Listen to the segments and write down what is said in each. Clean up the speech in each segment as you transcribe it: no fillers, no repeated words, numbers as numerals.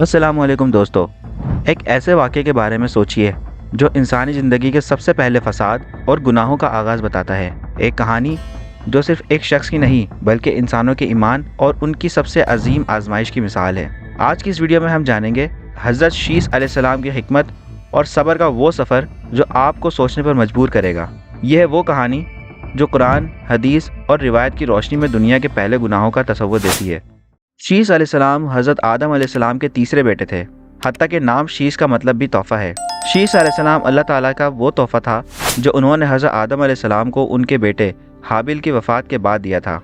अस्सलाम वालेकुम दोस्तों। एक ऐसे वाक़े के बारे में सोचिए जो इंसानी ज़िंदगी के सबसे पहले फ़साद और गुनाहों का आगाज़ बताता है। एक कहानी जो सिर्फ़ एक शख्स की नहीं बल्कि इंसानों के ईमान और उनकी सबसे अजीम आजमाइश की मिसाल है। आज की इस वीडियो में हम जानेंगे हज़रत शीस अलैहिस्सलाम की हिकमत और सब्र का वो सफ़र जो आपको सोचने पर मजबूर करेगा। यह है वो कहानी जो कुरान, हदीस और रिवायत की रोशनी में दुनिया के पहले गुनाहों का तसव्वुर देती है। शीस अलैहिस्सलाम हज़रत आदम अलैहिस्सलाम के तीसरे बेटे थे। हत्ता के नाम शीस का मतलब भी तोहफ़ा है। शीस अलैहिस्सलाम अल्लाह ताला का वो तोहफ़ा था जो उन्होंने हज़रत आदम अलैहिस्सलाम को उनके बेटे हाबिल की वफ़ात के बाद दिया था।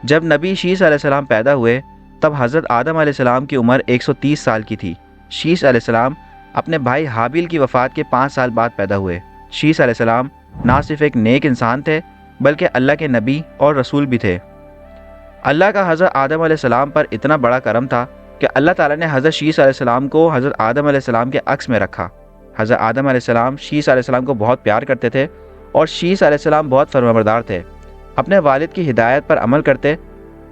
जब नबी शीस अलैहिस्सलाम पैदा हुए तब हज़रत आदम अलैहिस्सलाम की उम्र 130 साल की थी। शीस अलैहिस्सलाम अपने भाई हाबिल की वफ़ात के 5 साल बाद पैदा हुए। शीस अलैहिस्सलाम ना सिर्फ एक नेक इंसान थे बल्कि अल्लाह के नबी और रसूल भी थे। अल्लाह का हज़रत आदम अलैहिस्सलाम पर इतना बड़ा करम था कि अल्लाह ताला ने हज़रत शीस अलैहिस्सलाम को हज़रत आदम अलैहिस्सलाम के अक्स में रखा। हज़रत आदम अलैहिस्सलाम शीस अलैहिस्सलाम को बहुत प्यार करते थे और शीस अलैहिस्सलाम बहुत फरमाबरदार थे। अपने वालिद की हिदायत पर अमल करते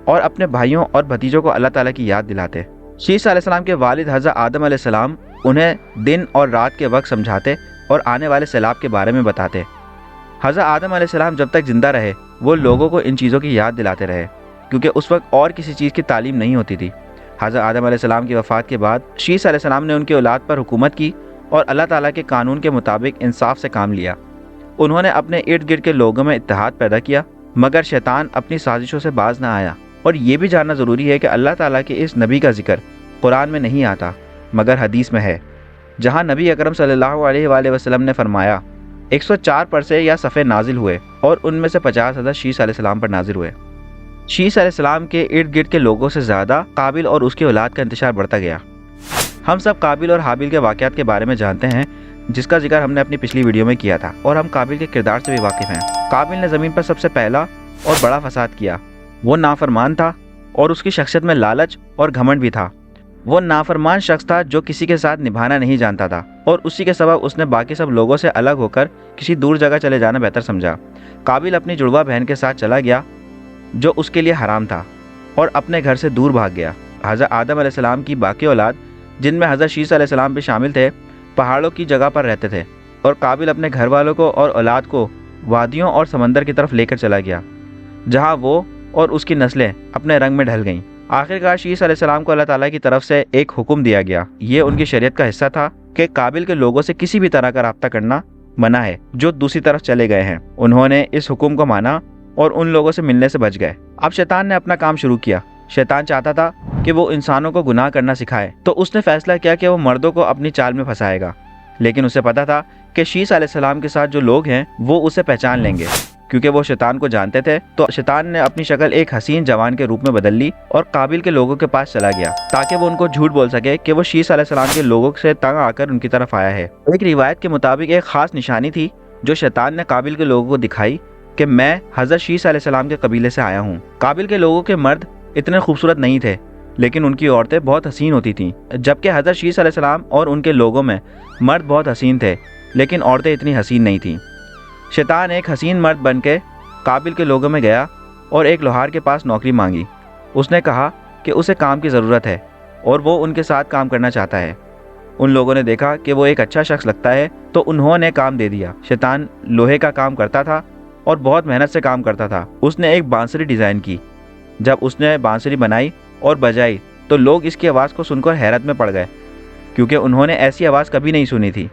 और अपने भाइयों और भतीजों को अल्लाह ताला की याद दिलाते। शीस अलैहिस्सलाम के वालिद हज़रत आदम अलैहिस्सलाम उन्हें दिन और रात के वक्त समझाते और आने वाले सैलाब के बारे में बताते। हज़रत आदम अलैहिस्सलाम जब तक ज़िंदा रहे वो लोगों को इन चीज़ों की याद दिलाते रहे क्योंकि उस वक्त और किसी चीज़ की तालीम नहीं होती थी। हज़रत आदम अलैहिस्सलाम की वफ़ात के बाद शीस अलैहिस्सलाम ने उनकी औलाद पर हुकूमत की और अल्लाह ताला के कानून के मुताबिक इंसाफ से काम लिया। उन्होंने अपने इर्द गिर्द के लोगों में इत्तेहाद पैदा किया मगर शैतान अपनी साजिशों से बाज ना आया। और ये भी जानना ज़रूरी है कि अल्लाह ताला के इस नबी का जिक्र कुरान में नहीं आता मगर हदीस में है, जहाँ नबी अकरम सल्लल्लाहु अलैहि वसल्लम ने फरमाया 104 परसे या सफ़े नाजिल हुए और उनमें से 50 हज़रत शीस अलैहिस्सलाम पर नाजिल हुए। शीस अलैहिस्सलाम के इर्द गिर्द के लोगों से ज़्यादा काबिल और उसकी औलाद का इंतशार बढ़ता गया। हम सब काबिल और हाबिल के वाक़यात के बारे में जानते हैं जिसका जिक्र हमने अपनी पिछली वीडियो में किया था और हम काबिल के किरदार से भी वाकिफ़ हैं। काबिल ने ज़मीन पर सबसे पहला और बड़ा फसाद किया। वो नाफरमान था और उसकी शख्सियत में लालच और घमंड भी था। वो नाफरमान शख्स था जो किसी के साथ निभाना नहीं जानता था और उसी के सबब उसने बाकी सब लोगों से अलग होकर किसी दूर जगह चले जाना बेहतर समझा। काबिल अपनी जुड़वा बहन के साथ चला गया जो उसके लिए हराम था और अपने घर से दूर भाग गया। हज़रत आदम अलैहिस्सलाम की बाकी औलाद जिनमें हज़रत शीस अलैहिस्सलाम भी शामिल थे पहाड़ों की जगह पर रहते थे और काबिल अपने घर वालों को और औलाद को वादियों और समंदर की तरफ लेकर चला गया जहाँ वो और उसकी नस्लें अपने रंग में ढल गईं। आखिरकार शीस अलैहिस्सलाम को अल्लाह ताला की तरफ से एक हुक्म दिया गया। ये उनकी शरीयत का हिस्सा था कि काबिल के लोगों से किसी भी तरह का रब्ता करना मना है जो दूसरी तरफ चले गए हैं। उन्होंने इस हुक्म को माना और उन लोगों से मिलने से बच गए। अब शैतान ने अपना काम शुरू किया। शैतान चाहता था कि वो इंसानों को गुनाह करना सिखाए, तो उसने फैसला किया कि वो मर्दों को अपनी चाल में फंसाएगा। लेकिन उसे पता था कि शीस अलैहिस्सलाम के साथ जो लोग हैं वो उसे पहचान लेंगे। क्योंकि वो शैतान को जानते थे तो शैतान ने अपनी शक्ल एक हसीन जवान के रूप में बदल ली और काबिल के लोगों के पास चला गया ताकि वो उनको झूठ बोल सके कि वो शीस अलैहिस्सलाम के लोगों से तंग आकर उनकी तरफ आया है। एक रिवायत के मुताबिक एक खास निशानी थी जो शैतान ने काबिल के लोगों को दिखाई कि मैं हज़रत शीस अलैहिस्सलाम के कबीले से आया हूँ। काबिल के लोगों के मर्द इतने खूबसूरत नहीं थे लेकिन उनकी औरतें बहुत हसीन होती थीं, जबकि हज़रत शीस अलैहिस्सलाम और उनके लोगों में मर्द बहुत हसीन थे लेकिन औरतें इतनी हसीन नहीं थीं। शैतान एक हसीन मर्द बन के काबिल के लोगों में गया और एक लोहार के पास नौकरी मांगी। उसने कहा कि उसे काम की ज़रूरत है और वो उनके साथ काम करना चाहता है। उन लोगों ने देखा कि वो एक अच्छा शख्स लगता है तो उन्होंने काम दे दिया। शैतान लोहे का काम करता था और बहुत मेहनत से काम करता था। उसने एक बांसुरी डिज़ाइन की। जब उसने बांसुरी बनाई और बजाई तो लोग इसकी आवाज़ को सुनकर हैरत में पड़ गए क्योंकि उन्होंने ऐसी आवाज़ कभी नहीं सुनी थी।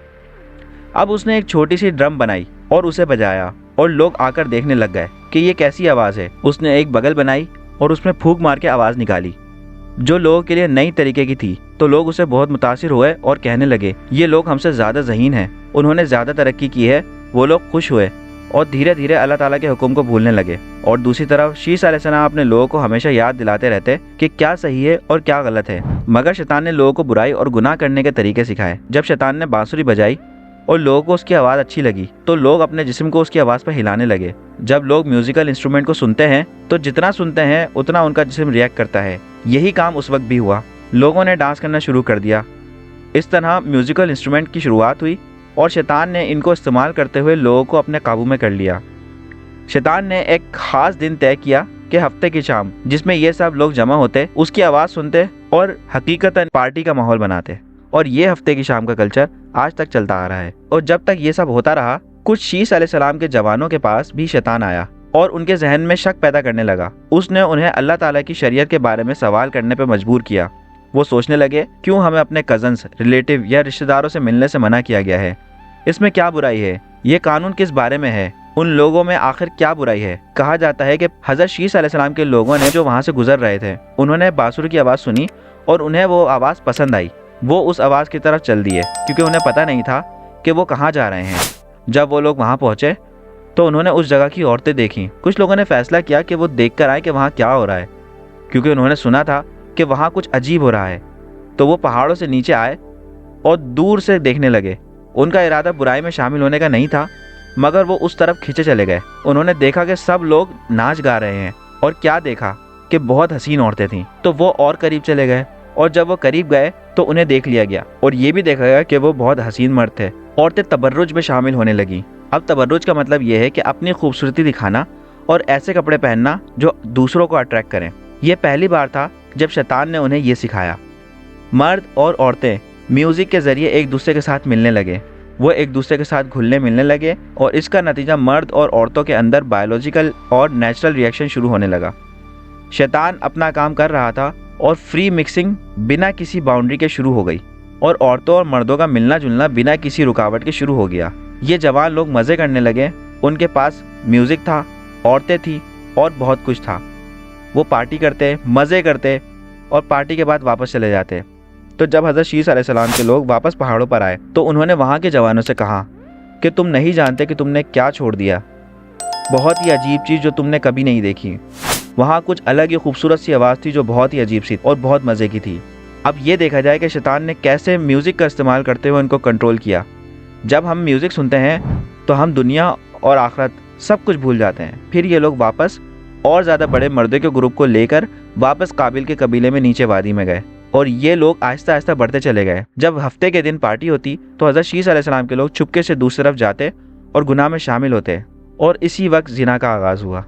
अब उसने एक छोटी सी ड्रम बनाई और उसे बजाया और लोग आकर देखने लग गए कि ये कैसी आवाज़ है। उसने एक बगल बनाई और उसमें फूंक मार के आवाज़ निकाली जो लोगों के लिए नई तरीके की थी, तो लोग उसे बहुत मुतासिर हुए और कहने लगे ये लोग हमसे ज़्यादा ज़हीन हैं, उन्होंने ज़्यादा तरक्की की है। वो लोग खुश हुए और धीरे धीरे अल्लाह ताला के हुक्म को भूलने लगे। और दूसरी तरफ शीस अलैहिस्सलाम अपने लोगों को हमेशा याद दिलाते रहते कि क्या सही है और क्या गलत है। मगर शैतान ने लोगों को बुराई और गुनाह करने के तरीके सिखाए। जब शैतान ने बांसुरी बजाई और लोगों को उसकी आवाज़ अच्छी लगी तो लोग अपने जिस्म को उसकी आवाज़ पर हिलाने लगे। जब लोग म्यूजिकल इंस्ट्रूमेंट को सुनते हैं तो जितना सुनते हैं उतना उनका जिस्म रिएक्ट करता है। यही काम उस वक्त भी हुआ। लोगों ने डांस करना शुरू कर दिया। इस तरह म्यूजिकल इंस्ट्रूमेंट की शुरुआत हुई और शैतान ने इनको इस्तेमाल करते हुए लोगों को अपने काबू में कर लिया। शैतान ने एक ख़ास दिन तय किया کہ ہفتے کی شام جس میں یہ سب لوگ جمع ہوتے، اس کی آواز سنتے اور حقیقتاً پارٹی کا ماحول بناتے۔ اور یہ ہفتے کی شام کا کلچر آج تک چلتا آ رہا ہے۔ اور جب تک یہ سب ہوتا رہا، کچھ شیس علیہ السلام کے جوانوں کے پاس بھی شیطان آیا اور ان کے ذہن میں شک پیدا کرنے لگا۔ اس نے انہیں اللہ تعالیٰ کی شریعت کے بارے میں سوال کرنے پہ مجبور کیا۔ وہ سوچنے لگے، کیوں ہمیں اپنے کزنز، ریلیٹیو یا رشتہ داروں سے ملنے سے منع کیا گیا ہے؟ اس میں کیا برائی ہے؟ یہ قانون کس بارے میں ہے؟ ان لوگوں میں آخر کیا برائی ہے؟ کہا جاتا ہے کہ حضرت شیس علیہ السلام کے لوگوں نے جو وہاں سے گزر رہے تھے، انہوں نے باسر کی آواز سنی اور انہیں وہ آواز پسند آئی۔ وہ اس آواز کی طرف چل دیے کیونکہ انہیں پتہ نہیں تھا کہ وہ کہاں جا رہے ہیں۔ جب وہ لوگ وہاں پہنچے تو انہوں نے اس جگہ کی عورتیں دیکھیں۔ کچھ لوگوں نے فیصلہ کیا کہ وہ دیکھ کر آئے کہ وہاں کیا ہو رہا ہے، کیونکہ انہوں نے سنا تھا کہ وہاں کچھ عجیب ہو رہا ہے۔ تو وہ پہاڑوں سے نیچے آئے اور دور سے دیکھنے لگے۔ ان کا ارادہ برائی میں شامل ہونے کا نہیں تھا، مگر وہ اس طرف کھینچے چلے گئے۔ انہوں نے دیکھا کہ سب لوگ ناچ گا رہے ہیں، اور کیا دیکھا کہ بہت حسین عورتیں تھیں۔ تو وہ اور قریب چلے گئے، اور جب وہ قریب گئے تو انہیں دیکھ لیا گیا، اور یہ بھی دیکھا گیا کہ وہ بہت حسین مرد تھے۔ عورتیں تبرج میں شامل ہونے لگیں۔ اب تبرج کا مطلب یہ ہے کہ اپنی خوبصورتی دکھانا اور ایسے کپڑے پہننا جو دوسروں کو اٹریکٹ کریں۔ یہ پہلی بار تھا جب شیطان نے انہیں یہ سکھایا۔ مرد اور عورتیں میوزک کے ذریعے ایک دوسرے کے ساتھ ملنے لگے۔ وہ ایک دوسرے کے ساتھ گھلنے ملنے لگے، اور اس کا نتیجہ مرد اور عورتوں کے اندر بایولوجیکل اور نیچرل ری ایکشن شروع ہونے لگا۔ شیطان اپنا کام کر رہا تھا، اور فری مکسنگ بنا کسی باؤنڈری کے شروع ہو گئی، اور عورتوں اور مردوں کا ملنا جلنا بنا کسی رکاوٹ کے شروع ہو گیا۔ یہ جوان لوگ مزے کرنے لگے۔ ان کے پاس میوزک تھا، عورتیں تھیں، اور بہت کچھ تھا۔ وہ پارٹی کرتے، مزے کرتے، اور پارٹی کے بعد واپس چلے جاتے۔ تو جب حضرت شیس علیہ السلام کے لوگ واپس پہاڑوں پر آئے تو انہوں نے وہاں کے جوانوں سے کہا کہ تم نہیں جانتے کہ تم نے کیا چھوڑ دیا، بہت ہی عجیب چیز جو تم نے کبھی نہیں دیکھی۔ وہاں کچھ الگ ہی خوبصورت سی آواز تھی جو بہت ہی عجیب سی اور بہت مزے کی تھی۔ اب یہ دیکھا جائے کہ شیطان نے کیسے میوزک کا استعمال کرتے ہوئے ان کو کنٹرول کیا۔ جب ہم میوزک سنتے ہیں تو ہم دنیا اور آخرت سب کچھ بھول جاتے ہیں۔ پھر یہ لوگ واپس اور زیادہ بڑے مردوں کے گروپ کو لے کر واپس قابل کے قبیلے میں نیچے وادی میں گئے، اور یہ لوگ آہستہ آہستہ بڑھتے چلے گئے۔ جب ہفتے کے دن پارٹی ہوتی تو حضرت شیس علیہ السلام کے لوگ چپکے سے دوسری طرف جاتے اور گناہ میں شامل ہوتے، اور اسی وقت زنا کا آغاز ہوا۔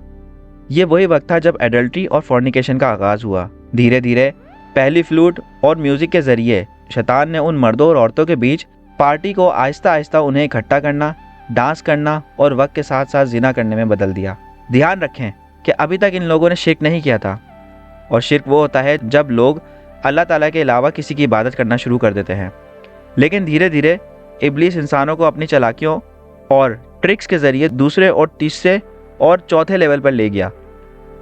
یہ وہی وقت تھا جب ایڈلٹری اور فورنیکیشن کا آغاز ہوا۔ دھیرے دھیرے پہلی فلوٹ اور میوزک کے ذریعے شیطان نے ان مردوں اور عورتوں کے بیچ پارٹی کو آہستہ آہستہ انہیں اکٹھا کرنا، ڈانس کرنا اور وقت کے ساتھ ساتھ زنا کرنے میں بدل دیا۔ دھیان رکھیں کہ ابھی تک ان لوگوں نے شرک نہیں کیا تھا، اور شرک وہ ہوتا ہے جب لوگ اللہ تعالیٰ کے علاوہ کسی کی عبادت کرنا شروع کر دیتے ہیں۔ لیکن دھیرے دھیرے ابلیس انسانوں کو اپنی چالاکیوں اور ٹرکس کے ذریعے دوسرے اور تیسرے اور چوتھے لیول پر لے گیا،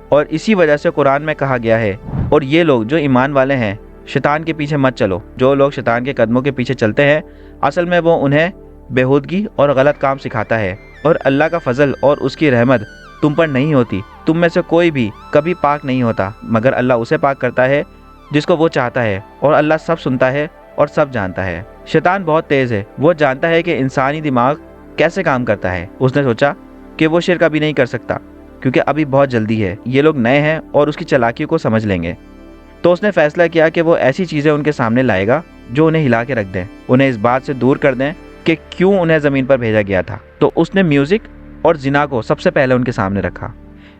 اور اسی وجہ سے قرآن میں کہا گیا ہے، اور یہ لوگ جو ایمان والے ہیں شیطان کے پیچھے مت چلو۔ جو لوگ شیطان کے قدموں کے پیچھے چلتے ہیں اصل میں وہ انہیں بےہودگی اور غلط کام سکھاتا ہے، اور اللہ کا فضل اور اس کی رحمت تم پر نہیں ہوتی۔ تم میں سے کوئی بھی کبھی پاک نہیں ہوتا، مگر اللہ اسے پاک کرتا ہے جس کو وہ چاہتا ہے، اور اللہ سب سنتا ہے اور سب جانتا ہے۔ شیطان بہت تیز ہے، وہ جانتا ہے کہ انسانی دماغ کیسے کام کرتا ہے۔ اس نے سوچا کہ وہ شرک ابھی نہیں کر سکتا کیونکہ ابھی بہت جلدی ہے، یہ لوگ نئے ہیں اور اس کی چالاکیوں کو سمجھ لیں گے۔ تو اس نے فیصلہ کیا کہ وہ ایسی چیزیں ان کے سامنے لائے گا جو انہیں ہلا کے رکھ دیں، انہیں اس بات سے دور کر دیں کہ کیوں انہیں زمین پر بھیجا گیا تھا۔ تو اس نے میوزک اور زنا کو سب سے پہلے ان کے سامنے رکھا۔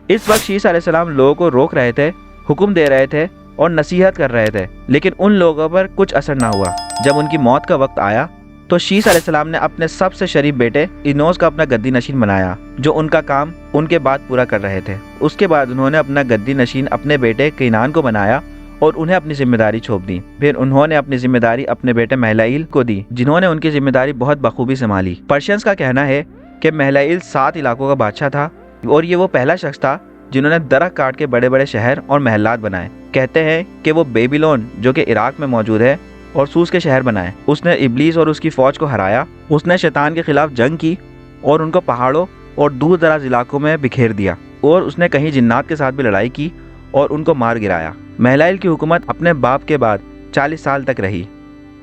اس وقت شیس علیہ السلام لوگوں کو روک رہے تھے، حکم دے رہے تھے اور نصیحت کر رہے تھے، لیکن ان لوگوں پر کچھ اثر نہ ہوا۔ جب ان کی موت کا وقت آیا تو شیس علیہ السلام نے اپنے سب سے شریف بیٹے اینوس کا اپنا گدی نشین بنایا، جو ان کا کام ان کے بعد پورا کر رہے تھے۔ اس کے بعد انہوں نے اپنا گدی نشین اپنے بیٹے کینان کو بنایا اور انہیں اپنی ذمہ داری سونپ دی۔ پھر انہوں نے اپنی ذمہ داری اپنے بیٹے مہلائیل کو دی، جنہوں نے ان کی ذمہ داری بہت بخوبی سنبھالی۔ پرشینز کا کہنا ہے کہ مہلائیل 7 علاقوں کا بادشاہ تھا، اور یہ وہ پہلا شخص تھا جنہوں نے درخت کاٹ کے بڑے بڑے شہر اور محلات بنائے۔ کہتے ہیں کہ وہ بیبیلون جو کہ عراق میں موجود ہے اور سوس کے شہر بنائے۔ اس نے ابلیس اور اس کی فوج کو ہرایا، اس نے شیطان کے خلاف جنگ کی اور ان کو پہاڑوں اور دور دراز علاقوں میں بکھیر دیا، اور اس نے کہیں جنات کے ساتھ بھی لڑائی کی اور ان کو مار گرایا۔ مہلائیل کی حکومت اپنے باپ کے بعد 40 سال تک رہی۔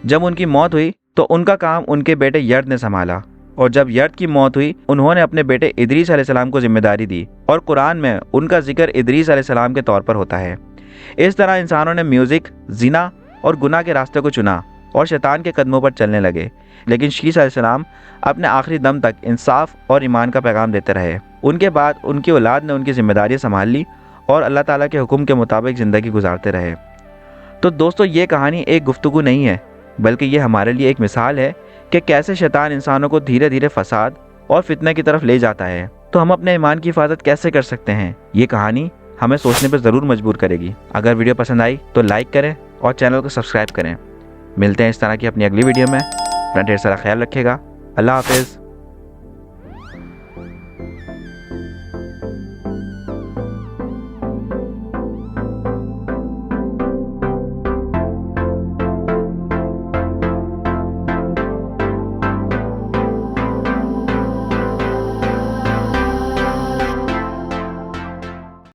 جب ان کی موت ہوئی تو ان کا کام ان کے بیٹے یرد نے سنبھالا، اور جب یرد کی موت ہوئی انہوں نے اپنے بیٹے ادریس علیہ السلام کو ذمہ داری دی، اور قرآن میں ان کا ذکر ادریس علیہ السلام کے طور پر ہوتا ہے۔ اس طرح انسانوں نے میوزک، زنا اور گناہ کے راستے کو چنا اور شیطان کے قدموں پر چلنے لگے، لیکن شیس علیہ السلام اپنے آخری دم تک انصاف اور ایمان کا پیغام دیتے رہے۔ ان کے بعد ان کی اولاد نے ان کی ذمہ داریاں سنبھال لی और अल्लाह ताला के हुक्म के मुताबिक ज़िंदगी गुजारते रहे। तो दोस्तों, ये कहानी एक गुफ्तगू नहीं है, बल्कि ये हमारे लिए एक मिसाल है कि कैसे शैतान इंसानों को धीरे धीरे फसाद और फितने की तरफ ले जाता है। तो हम अपने ईमान की हिफाजत कैसे कर सकते हैं, ये कहानी हमें सोचने पर ज़रूर मजबूर करेगी। अगर वीडियो पसंद आई तो लाइक करें और चैनल को सब्सक्राइब करें। मिलते हैं इस तरह की अपनी अगली वीडियो में। अपना ढेर सारा ख्याल रखिएगा। अल्लाह हाफिज़।